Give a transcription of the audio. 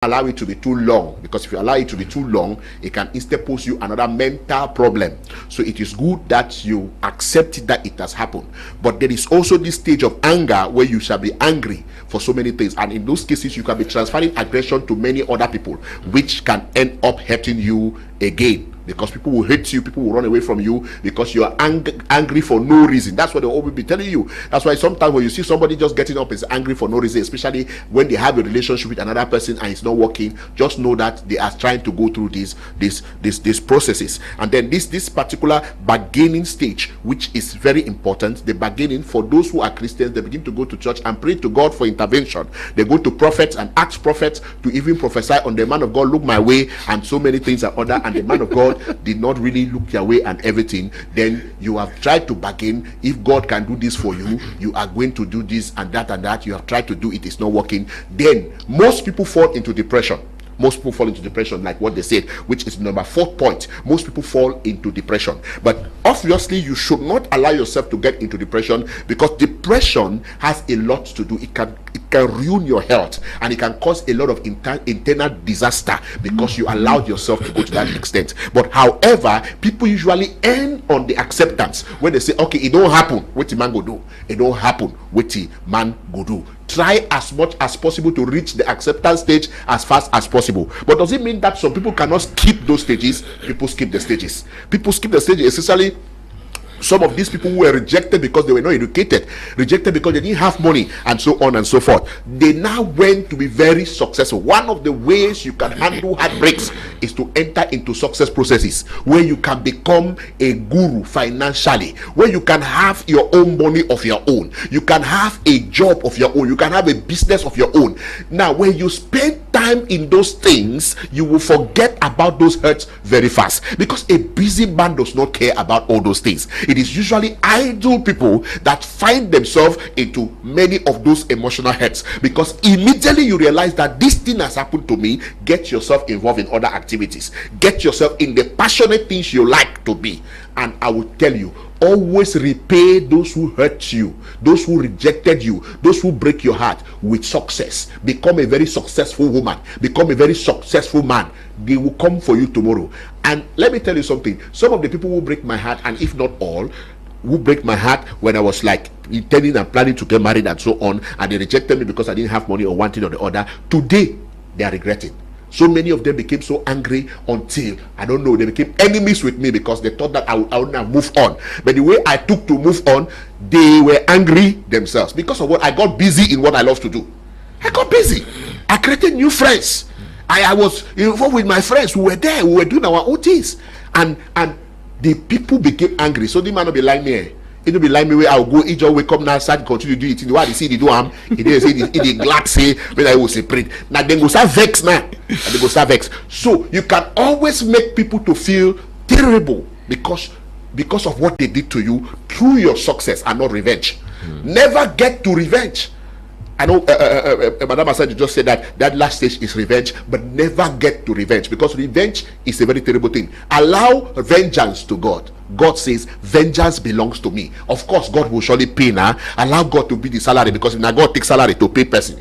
allow it to be too long, because if you allow it to be too long, it can instead pose you another mental problem. So it is good that you accept it, that it has happened. But there is also this stage of anger where you shall be angry for so many things, and in those cases you can be transferring aggression to many other people, which can end up hurting you again. Because people will hate you, people will run away from you because you are angry for no reason. That's what they will always be telling you. That's why sometimes when you see somebody just getting up is angry for no reason, especially when they have a relationship with another person and it's not working, just know that they are trying to go through these processes. And then this particular bargaining stage, which is very important, the bargaining, for those who are Christians, they begin to go to church and pray to God for intervention. They go to prophets and ask prophets to even prophesy on the man of God, look my way, and so many things are other, and the man of God did not really look your way and everything. Then you have tried to bargain. If God can do this for you, you are going to do this and that and that. You have tried to do it, it's not working. Then most people fall into depression. Most people fall into depression, like what they said, which is number 4 point. Most people fall into depression. But obviously you should not allow yourself to get into depression, because depression has a lot to do. It can ruin your health, and it can cause a lot of internal disaster because you allowed yourself to go to that extent. But however, people usually end on the acceptance when they say, okay, it don't happen, what the man go do? It don't happen, what the man go do? Try as much as possible to reach the acceptance stage as fast as possible. But does it mean that some people cannot skip those stages? People skip the stages. People skip the stages, essentially. Some of these people who were rejected because they were not educated, rejected because they didn't have money, and so on and so forth, they now went to be very successful. One of the ways you can handle heartbreaks is to enter into success processes where you can become a guru financially, where you can have your own money of your own, you can have a job of your own, you can have a business of your own. Now when you spend time in those things, you will forget about those hurts very fast, because a busy man does not care about all those things. It is usually idle people that find themselves into many of those emotional hurts, because immediately you realize that this thing has happened to me. Get yourself involved in other activities, get yourself in the passionate things you like to be. And I will tell you, always repay those who hurt you, those who rejected you, those who break your heart with success. Become a very successful woman, become a very successful man. They will come for you tomorrow. And let me tell you something, some of the people who break my heart, and if not all, who break my heart when I was like intending and planning to get married and so on, and they rejected me because I didn't have money or one thing or the other, today they are regretting. So many of them became so angry until, I don't know, they became enemies with me because they thought that I would not move on. But the way I took to move on, they were angry themselves. Because of what? I got busy in what I love to do. I got busy. I created new friends. I was involved with my friends who were there. We were doing our own things. And the people became angry. So they might not be like me. It will be like me where I'll go, each wake up now, start continue to do it. In the way they see they do it is it glad say when I will separate. Now then go start vex now. And they go start vex. So you can always make people to feel terrible because of what they did to you through your success and not revenge. Never get to revenge. I know Madam Asante just said that last stage is revenge, but never get to revenge, because revenge is a very terrible thing. Allow vengeance to God. God says vengeance belongs to me. Of course God will surely pay now. Allow God to be the salary, because if now God takes salary to pay person,